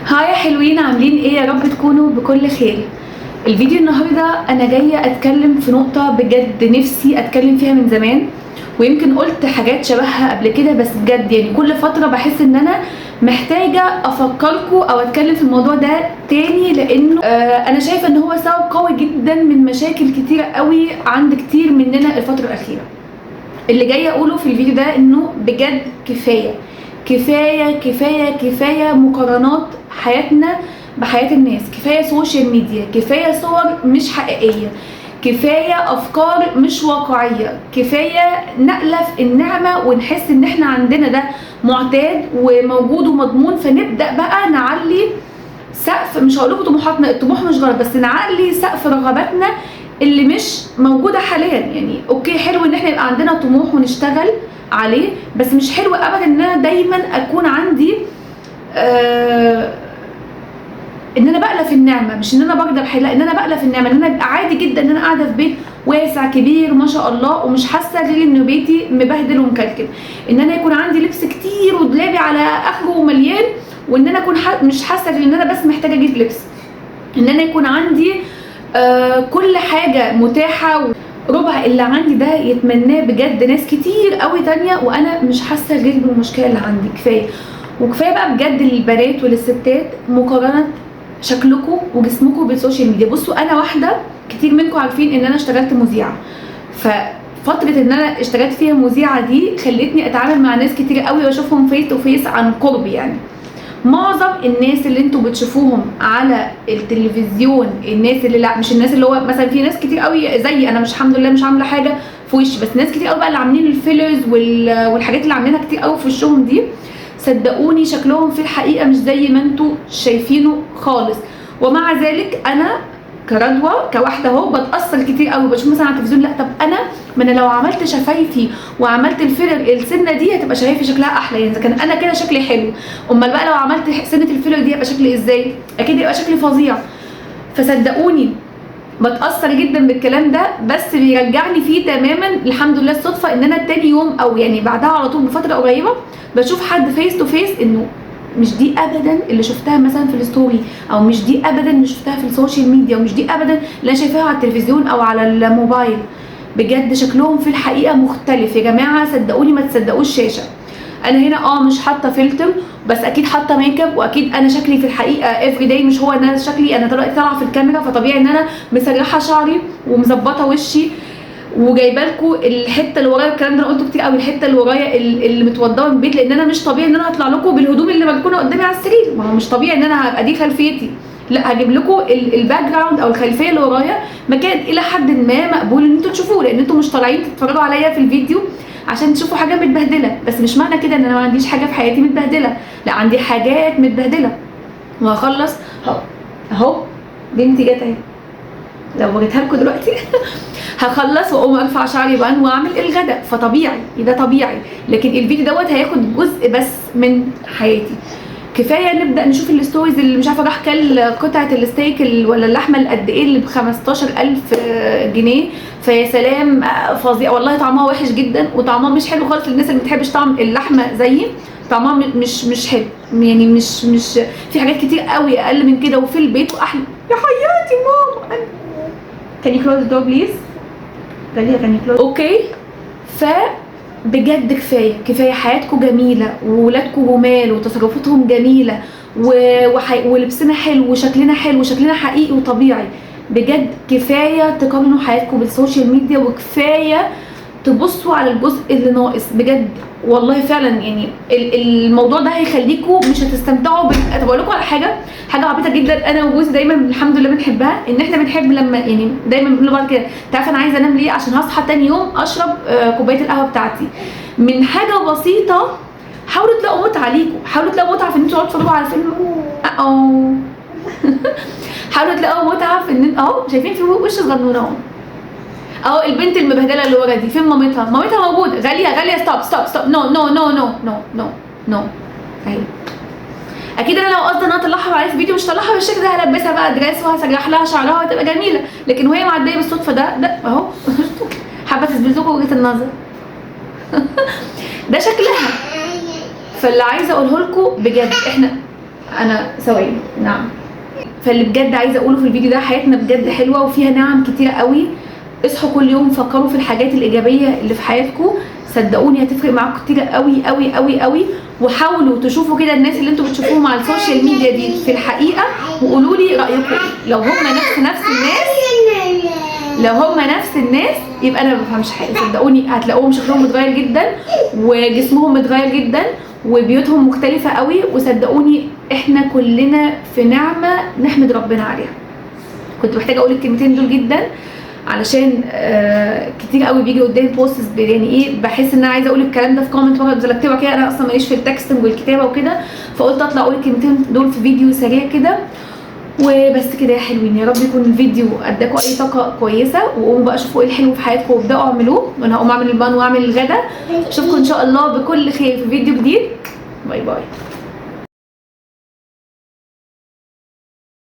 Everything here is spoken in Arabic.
هاي يا حلوين، عاملين ايه؟ يا رب تكونوا بكل خير. الفيديو النهارده انا جايه اتكلم في نقطه بجد نفسي اتكلم فيها من زمان، ويمكن قلت حاجات شبهها قبل كده، بس بجد يعني كل فتره بحس ان انا محتاجه افكركم او اتكلم في الموضوع ده تاني، لانه انا شايفه ان هو سبب قوي جدا من مشاكل كتيره قوي عند كتير مننا الفتره الاخيره. اللي جايه اقوله في الفيديو ده انه بجد كفايه كفايه كفايه كفايه مقارنات حياتنا بحياه الناس، كفايه سوشيال ميديا، كفايه صور مش حقيقيه، كفايه افكار مش واقعيه، كفايه نألف النعمه ونحس ان احنا عندنا ده معتاد وموجود ومضمون، فنبدا بقى نعلي سقف. مش هقول لكم طموحاتنا، الطموح مش غلط، بس نعلي سقف رغباتنا اللي مش موجوده حاليا. يعني اوكي، حلو ان احنا يبقى عندنا طموح ونشتغل عليه، بس مش حلو ابدا ان انا دايما اكون عندي ان انا بألف النعمه، مش ان انا بقدر لا، ان انا بألف النعمه، ان انا يبقى عادي جدا ان انا قاعده في بيت واسع كبير ما شاء الله ومش حاسه غير ان بيتي مبهدل ومكلكل، ان انا يكون عندي لبس كتير ودولابي على اخره ومليان، وان انا اكون مش حاسه غير ان انا بس محتاجه اجيب لبس، ان انا يكون عندي كل حاجه متاحه، ربع اللي عندي ده يتمناه بجد ناس كتير قوي تانية، وانا مش حاسه غير بالمشكله اللي عندي. كفايه وكفايه بقى بجد للبنات وللستات مقارنه شكلكم وجسمكم بالسوشيال ميديا. بصوا، انا واحده كتير منكم عارفين ان انا اشتغلت مذيعه، ففتره ان انا اشتغلت فيها مذيعه دي خلتني اتعامل مع ناس كتير قوي واشوفهم فيس تو فيس عن قرب. يعني معظم الناس اللي انتوا بتشوفوهم على التلفزيون، الناس اللي لا، مش الناس اللي هو مثلا في ناس كتير قوي زي انا، مش الحمد لله مش عامله حاجه في وشي، بس ناس كتير قوي بقى اللي عاملين الفيلرز والحاجات اللي عاملينها كتير قوي في وشهم دي، صدقوني شكلهم في الحقيقه مش زي ما انتوا شايفينه خالص. ومع ذلك انا كردوه كواحده اهو بتاثر كتير قوي، بشوف مثلا على التلفزيون، لا طب انا ما انا لو عملت شفايفي وعملت الفيلر السنه دي هتبقى شفايفي شكلها احلى، يعني اذا كان انا كده شكلي حلو، امال بقى لو عملت سنه الفيلر دي هيبقى شكلي ازاي؟ اكيد يبقى شكلي فظيع. فصدقوني بتاثر جدا بالكلام ده، بس بيرجعني فيه تماما الحمد لله الصدفه ان انا تاني يوم او يعني بعدها على طول بفتره قريبه بشوف حد فيس تو فيس انه مش دي ابدا اللي شفتها مثلا في الستوري، او مش دي ابدا اللي شفتها في السوشيال ميديا، ومش دي ابدا اللي انا شايفاها على التلفزيون او على الموبايل. بجد شكلهم في الحقيقه مختلف يا جماعه، صدقوني ما تصدقوش شاشه. انا هنا مش حاطه فلتر، بس اكيد حاطه ميك اب، واكيد انا شكلي في الحقيقه افري داي مش هو انا شكلي انا دلوقتي طالعه في الكاميرا، فطبيعي ان انا مسرحه شعري ومظبطه وشي وجايبه لكم الحته اللي ورايا. الكلام ده انا قلته كتير قوي، الحته اللي ورايا اللي متوضبه من البيت، لان انا مش طبيعي ان انا هطلع لكم بالهدوم اللي مركونه قدامي على السرير، ما هو مش طبيعي ان انا هبقى دي خلفيتي، لا هجيب لكم الباك جراوند او الخلفيه اللي ورايا مكان الى حد ما مقبول ان انتوا تشوفوه، لان انتوا مش طالعين تتفرجوا عليا في الفيديو عشان تشوفوا حاجه متبهدله، بس مش معنى كده ان انا ما عنديش حاجه في حياتي متبهدله، لا عندي حاجات متبهدله. وهخلص اهو بنتي جت اهي، لو وريتها لكم دلوقتي هخلص واقوم ارفع شعري بان واعمل الغداء، فطبيعي ده طبيعي، لكن الفيديو دوت هياخد جزء بس من حياتي. كفايه نبدا نشوف الستوريز اللي مش عارفه راح كل قطعه الستيك ولا اللحمه اللي قد ايه اللي ب 15000 جنيه، فيا سلام فظيع والله، طعمها وحش جدا وطعمها مش حلو خالص للناس اللي ما بتحبش طعم اللحمه زيي، طعمها مش حلو، يعني مش في حاجات كتير قوي اقل من كده وفي البيت واحلى. يا حياتي ماما، can you close the door please؟ can you close؟ اوكي، بجد كفايه حياتكم جميله وولادكم جمال وتصرفاتهم جميله ولبسنا حلو وشكلنا حلو وشكلنا حقيقي وطبيعي. بجد كفايه تقارنوا حياتكم بالسوشيال ميديا، وكفايه تبصوا على الجزء اللي ناقص. بجد والله فعلا يعني الموضوع ده هيخليكم مش هتستمتعوا طب اقول لكم على حاجه عبيطه جدا، انا وجوزي دايما الحمد لله بنحبها، ان احنا بنحب لما يعني دايما بنقول لبعض كده، تعرف انا عايزه انام ليه؟ عشان هصحى تاني يوم اشرب كوبايه القهوه بتاعتي. من حاجه بسيطه حاولوا تلاقوا متعه ليكم، حاولوا تلاقوا متعه في ان انتوا تقعدوا تتفرجوا على فيلم حاولوا تلاقوا متعه في ان شايفين في وش صغنونه اهو البنت المبهدله اللي ورا دي، فين مامتها؟ مامتها موجوده. غاليه ستوب نو نو نو نو نو نو نو اهي. اكيد انا لو قصدي ان انا اطلعها معايا في فيديو مش هطلعها بالشكل ده، هلبسها بقى دريس وهسرح لها شعرها وهتبقى جميله، لكن وهي معديه بالصدفه ده اهو حابه تثبت لكم وجهه النظر ده شكلها. فاللي عايزه اقوله لكم بجد، احنا انا ثواني. نعم. فاللي بجد عايزه اقوله في الفيديو ده، حياتنا بجد حلوه وفيها نعم كتيره قوي. اصحوا كل يوم فكروا في الحاجات الايجابيه اللي في حياتكم، صدقوني هتفرق معاكم كتير قوي قوي قوي قوي. وحاولوا تشوفوا كده الناس اللي انتوا بتشوفوهم على السوشيال ميديا دي في الحقيقه، وقولوا لي رايكم ايه. لو هم نفس الناس يبقى انا ما بفهمش حاجه. صدقوني هتلاقوهم شكلهم متغير جدا وجسمهم متغير جدا وبيوتهم مختلفه قوي. وصدقوني احنا كلنا في نعمه نحمد ربنا عليها. كنت محتاجه اقول الكلمتين دول جدا علشان كتير قوي بيجي قدامي بوستس يعني ايه، بحس ان انا عايزه اقول الكلام ده في كومنت واحد زي اكتبها كده. انا اصلا ماليش في التكستنج والكتابه وكده، فقلت اطلع اقول الكلمتين دول في فيديو سريع كده وبس كده يا حلوين. يا رب يكون الفيديو اداكم اي طاقه كويسه، وقوموا بقى شوفوا ايه الحلو في حياتكم وابداوا اعملوه. وانا هقوم اعمل البان واعمل الغدا. اشوفكم ان شاء الله بكل خير في فيديو جديد. باي باي.